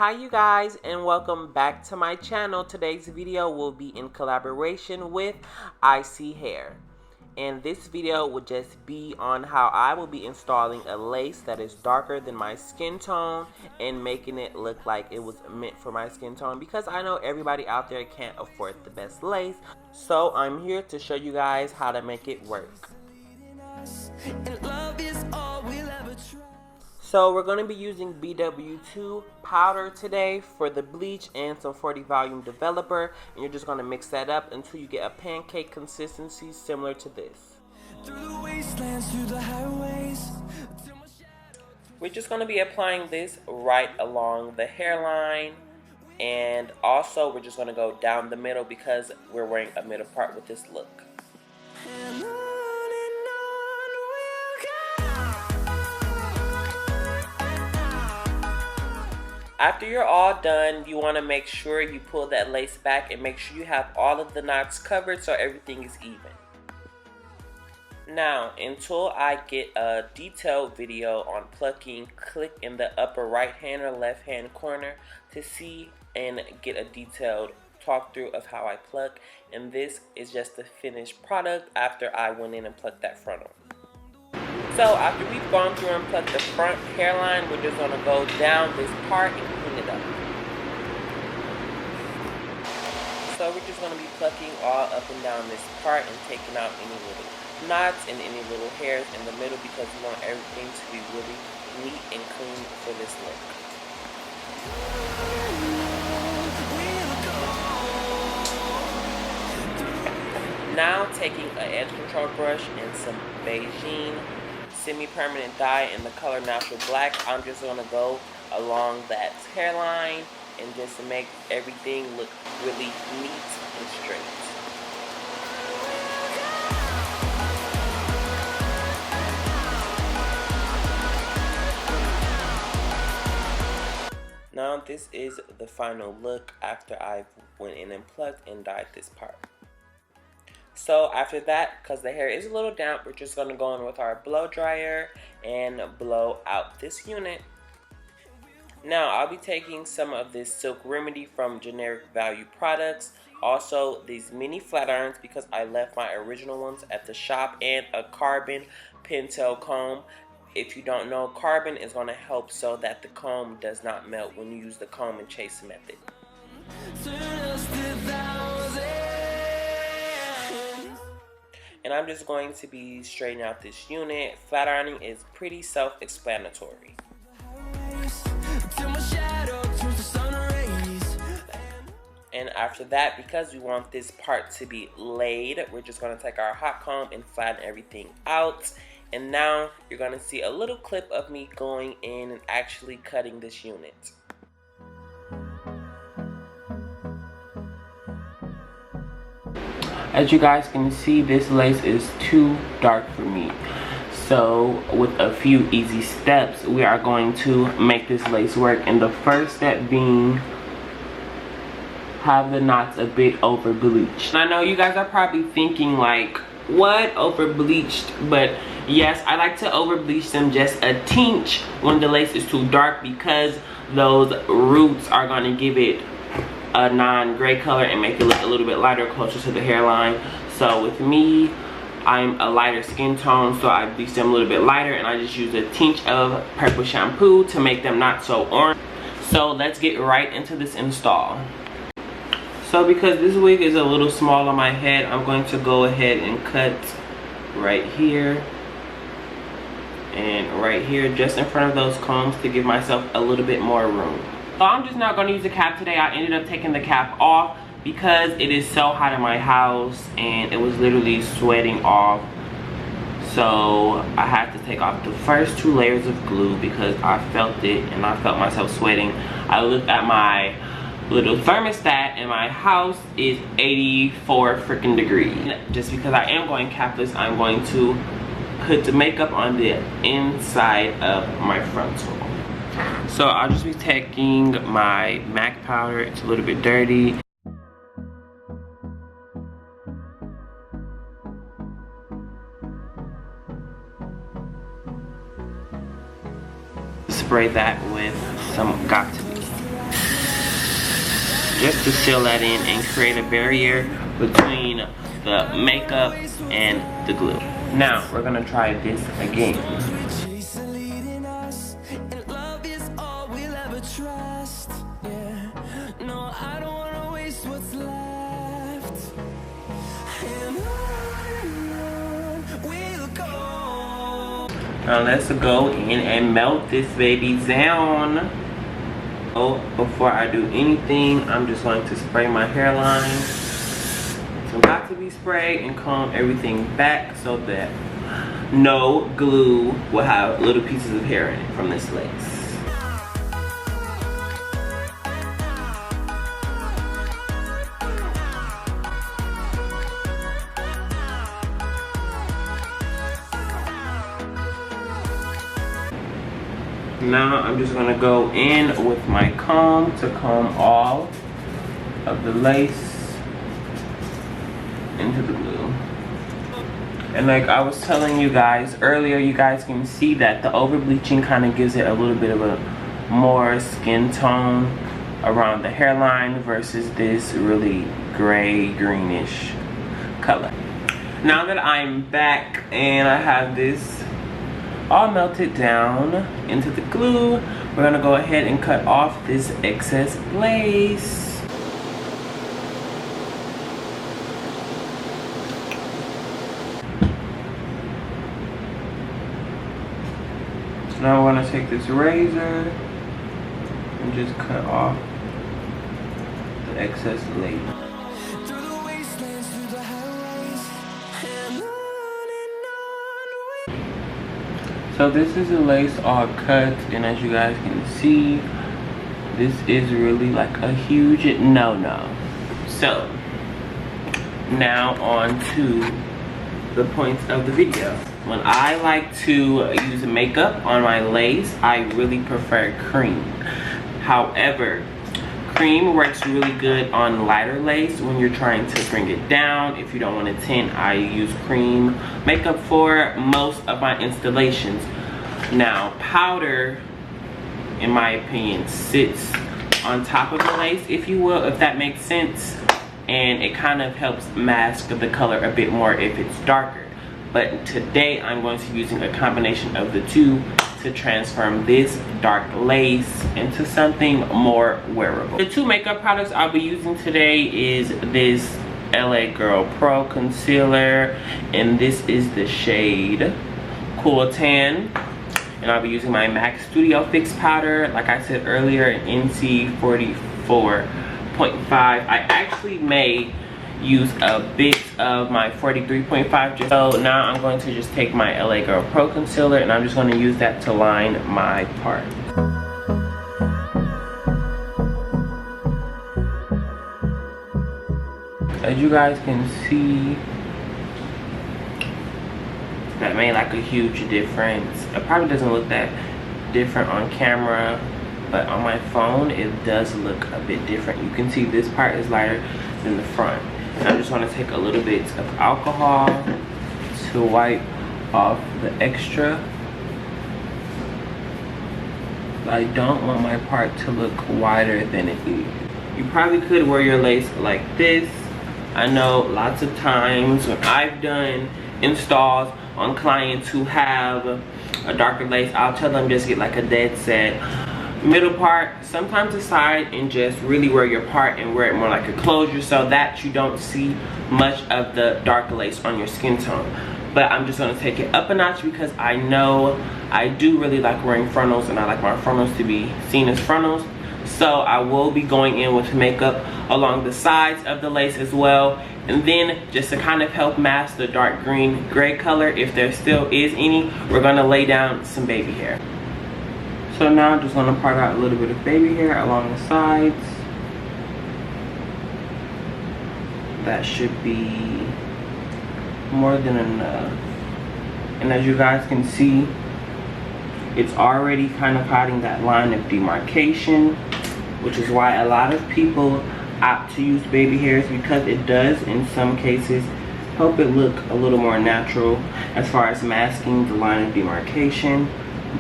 Hi you guys, and welcome back to my channel. Today's video will be in collaboration with ISEE Hair, and this video will just be on how I will be installing a lace that is darker than my skin tone and making it look like it was meant for my skin tone, because I know everybody out there can't afford the best lace. So I'm here to show you guys how to make it work. So we're going to be using BW2 powder today for the bleach and some 40 volume developer, and you're just going to mix that up until you get a pancake consistency similar to this. We're just going to be applying this right along the hairline, and also we're just going to go down the middle because we're wearing a middle part with this look. After you're all done, you want to make sure you pull that lace back and make sure you have all of the knots covered so everything is even. Now, until I get a detailed video on plucking, click in the upper right hand or left hand corner to see and get a detailed talk through of how I pluck. And this is just the finished product after I went in and plucked that frontal. So after we've gone through and plucked the front hairline, we're just going to go down this part and clean it up. So we're just going to be plucking all up and down this part and taking out any little knots and any little hairs in the middle, because we want everything to be really neat and clean for this look. Now taking an edge control brush and some Bleaching semi-permanent dye in the color natural black, I'm just going to go along that hairline and just to make everything look really neat and straight. Now this is the final look after I went in and plucked and dyed this part. So after that, because the hair is a little damp, we're just going to go in with our blow dryer and blow out this unit. Now I'll be taking some of this Silk Remedy from Generic Value Products, also these mini flat irons because I left my original ones at the shop, and a carbon pintail comb. If you don't know, carbon is going to help so that the comb does not melt when you use the comb and chase method. And I'm just going to be straightening out this unit. Flat ironing is pretty self-explanatory. And after that, because we want this part to be laid, we're just going to take our hot comb and flatten everything out. And now you're going to see a little clip of me going in and actually cutting this unit. As you guys can see, this lace is too dark for me. So with a few easy steps, we are going to make this lace work. And the first step being, have the knots a bit over bleached. I know you guys are probably thinking like, what, over bleached? But yes, I like to over bleach them just a tinge when the lace is too dark, because those roots are going to give it a non-gray color and make it look a little bit lighter, closer to the hairline. So with me, I'm a lighter skin tone, so I bleach them a little bit lighter, and I just use a tinge of purple shampoo to make them not so orange. So let's get right into this install. So because this wig is a little small on my head, I'm going to go ahead and cut right here and right here, just in front of those combs, to give myself a little bit more room. So I'm just not going to use the cap today. I ended up taking the cap off because it is so hot in my house and it was literally sweating off. So I had to take off the first 2 layers of glue because I felt it and I felt myself sweating. I looked at my little thermostat and my house is 84 freaking degrees. Just because I am going capless, I'm going to put the makeup on the inside of my frontal. So I'll just be taking my MAC powder. It's a little bit dirty. Spray that with some Got To Be. just to seal that in and create a barrier between the makeup and the glue. Now we're gonna try this again. Now let's go in and melt this baby down. Oh, before I do anything, I'm just going to spray my hairline. It's about to be sprayed and comb everything back so that no glue will have little pieces of hair in it from this lace. Now I'm just gonna go in with my comb to comb all of the lace into the glue. And like I was telling you guys earlier, you guys can see that the over bleaching kind of gives it a little bit of a more skin tone around the hairline versus this really gray greenish color. Now that I'm back and I have this all melted down into the glue, we're gonna go ahead and cut off this excess lace. So now we're gonna take this razor and just cut off the excess lace. So this is the lace all cut, and as you guys can see, this is really like a huge no-no. So now on to the points of the video. When I like to use makeup on my lace, I really prefer cream. However, cream works really good on lighter lace when you're trying to bring it down. If you don't want to tint, I use cream makeup for most of my installations. Now, powder, in my opinion, sits on top of the lace, if you will, if that makes sense. And it kind of helps mask the color a bit more if it's darker. But today, I'm going to be using a combination of the two to transform this dark lace into something more wearable. The two makeup products I'll be using today is this LA Girl Pro Concealer, and this is the shade Cool Tan. And I'll be using my MAC Studio Fix powder, like I said earlier, in NC 44.5. I actually may use a bit of my 43.5. So now I'm going to just take my LA Girl Pro Concealer and I'm just going to use that to line my part. As you guys can see, that made like a huge difference. It probably doesn't look that different on camera, but on my phone it does look a bit different. You can see this part is lighter than the front. And I just want to take a little bit of alcohol to wipe off the extra. I don't want my part to look wider than it is. You probably could wear your lace like this. I know lots of times when I've done installs on clients who have a darker lace, I'll tell them just get like a dead set middle part, sometimes the side, and just really wear your part and wear it more like a closure so that you don't see much of the darker lace on your skin tone. But I'm just going to take it up a notch because I know I do really like wearing frontals and I like my frontals to be seen as frontals. So I will be going in with makeup along the sides of the lace as well. And then just to kind of help mask the dark green gray color, if there still is any, we're going to lay down some baby hair. So now I'm just going to part out a little bit of baby hair along the sides. That should be more than enough. And as you guys can see, it's already kind of hiding that line of demarcation, which is why a lot of people opt to use baby hairs, because it does in some cases help it look a little more natural as far as masking the line of demarcation.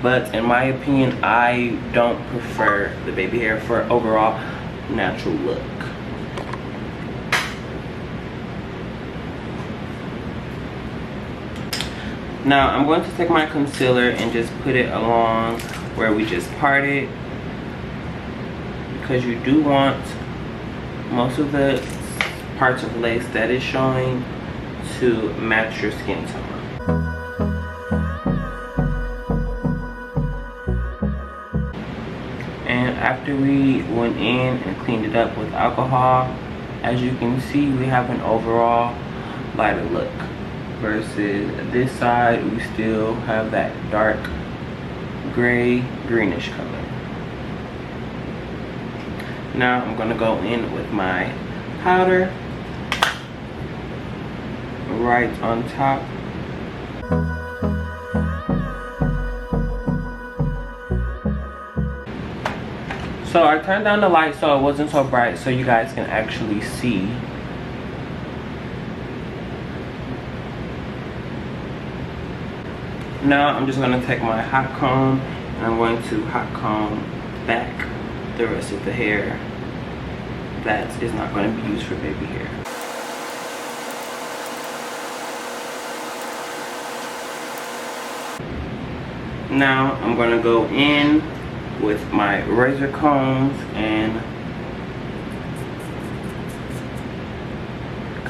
But in my opinion, I don't prefer the baby hair for overall natural look. Now I'm going to take my concealer and just put it along where we just parted, because you do want most of the parts of lace that is showing to match your skin tone. And after we went in and cleaned it up with alcohol, as you can see, we have an overall lighter look, versus this side we still have that dark gray greenish color. Now I'm gonna go in with my powder right on top. So I turned down the light so it wasn't so bright, so you guys can actually see. Now I'm just going to take my hot comb and I'm going to hot comb back the rest of the hair that is not going to be used for baby hair. Now I'm going to go in with my razor combs and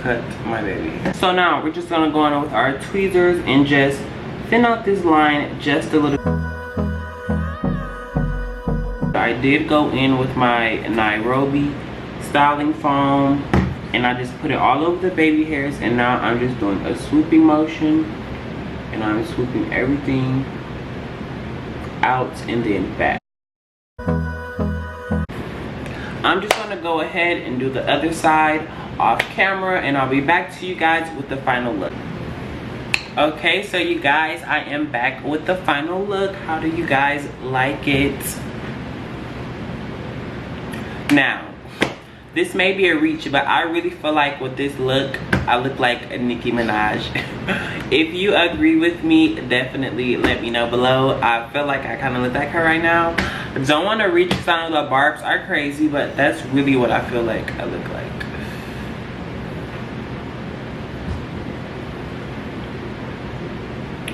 cut my baby hair. So now we're just going to go in with our tweezers and just thin out this line just a little. I did go in with my Nairobi styling foam and I just put it all over the baby hairs, and now I'm just doing a swooping motion and I'm swooping everything out and then back. I'm just going to go ahead and do the other side off camera, and I'll be back to you guys with the final look. Okay, so you guys, I am back with the final look. How do you guys like it? Now, this may be a reach, but I really feel like with this look, I look like a Nicki Minaj. If you agree with me, definitely let me know below. I feel like I kind of look like her right now. I don't want to reach, because I know the barbs are crazy, but that's really what I feel like I look like.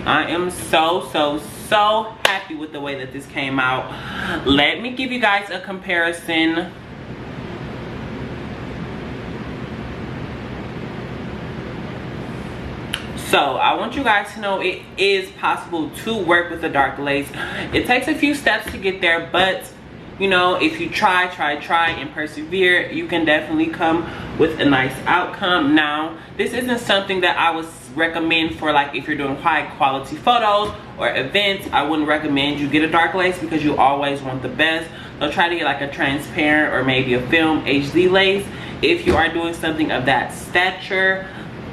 I am so happy with the way that this came out. Let me give you guys a comparison. So I want you guys to know it is possible to work with a dark lace. It takes a few steps to get there, but you know, if you try and persevere, you can definitely come with a nice outcome. Now, this isn't something that I would recommend for like if you're doing high quality photos or events. I wouldn't recommend you get a dark lace, because you always want the best. So try to get like a transparent or maybe a film HD lace if you are doing something of that stature.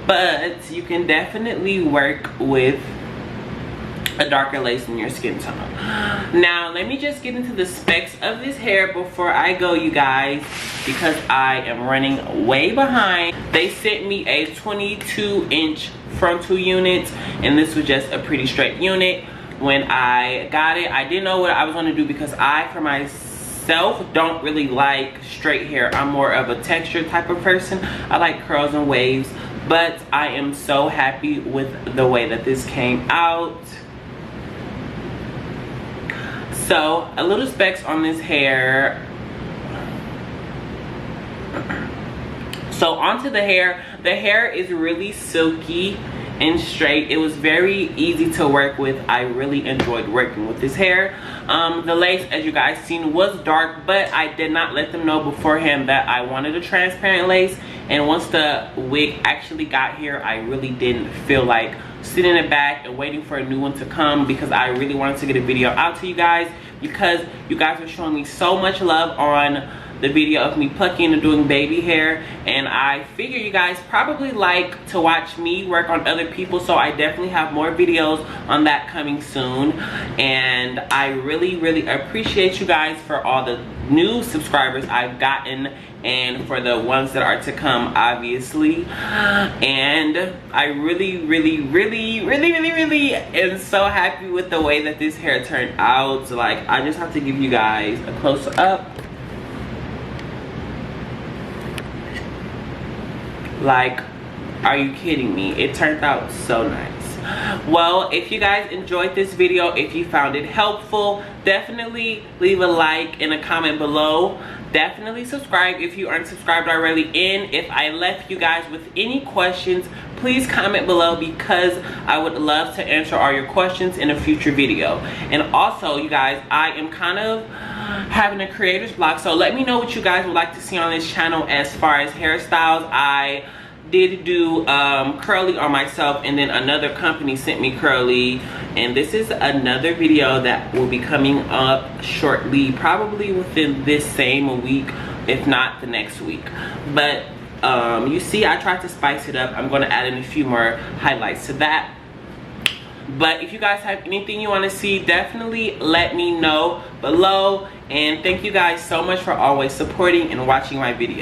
But you can definitely work with a darker lace in your skin tone. Now let me just get into the specs of this hair before I go, you guys, because I am running way behind. They sent me a 22-inch frontal unit, and this was just a pretty straight unit. When I got it, I didn't know what I was going to do, because I for myself don't really like straight hair. I'm more of a texture type of person. I like curls and waves. But I am so happy with the way that this came out. So a little specs on this hair. So onto the hair. The hair is really silky and straight. It was very easy to work with. I really enjoyed working with this hair. The lace, as you guys seen, was dark, but I did not let them know beforehand that I wanted a transparent lace. And once the wig actually got here, I really didn't feel like sitting in the back and waiting for a new one to come, because I really wanted to get a video out to you guys, because you guys are showing me so much love on the video of me plucking and doing baby hair, and I figure you guys probably like to watch me work on other people, so I definitely have more videos on that coming soon. And I really appreciate you guys for all the new subscribers I've gotten, and for the ones that are to come, obviously. And I really am so happy with the way that this hair turned out. Like, I just have to give you guys a close up. Like, are you kidding me? It turned out so nice. Well, if you guys enjoyed this video, if you found it helpful, definitely leave a like and a comment below. Definitely subscribe if you aren't subscribed already. And if I left you guys with any questions, please comment below, because I would love to answer all your questions in a future video. And also, you guys, I am kind of having a creator's block, so let me know what you guys would like to see on this channel as far as hairstyles. I did do curly on myself, and then another company sent me curly, and this is another video that will be coming up shortly, probably within this same week, if not the next week. But you see, I tried to spice it up. I'm going to add in a few more highlights to that. But if you guys have anything you want to see, definitely let me know below. And thank you guys so much for always supporting and watching my videos.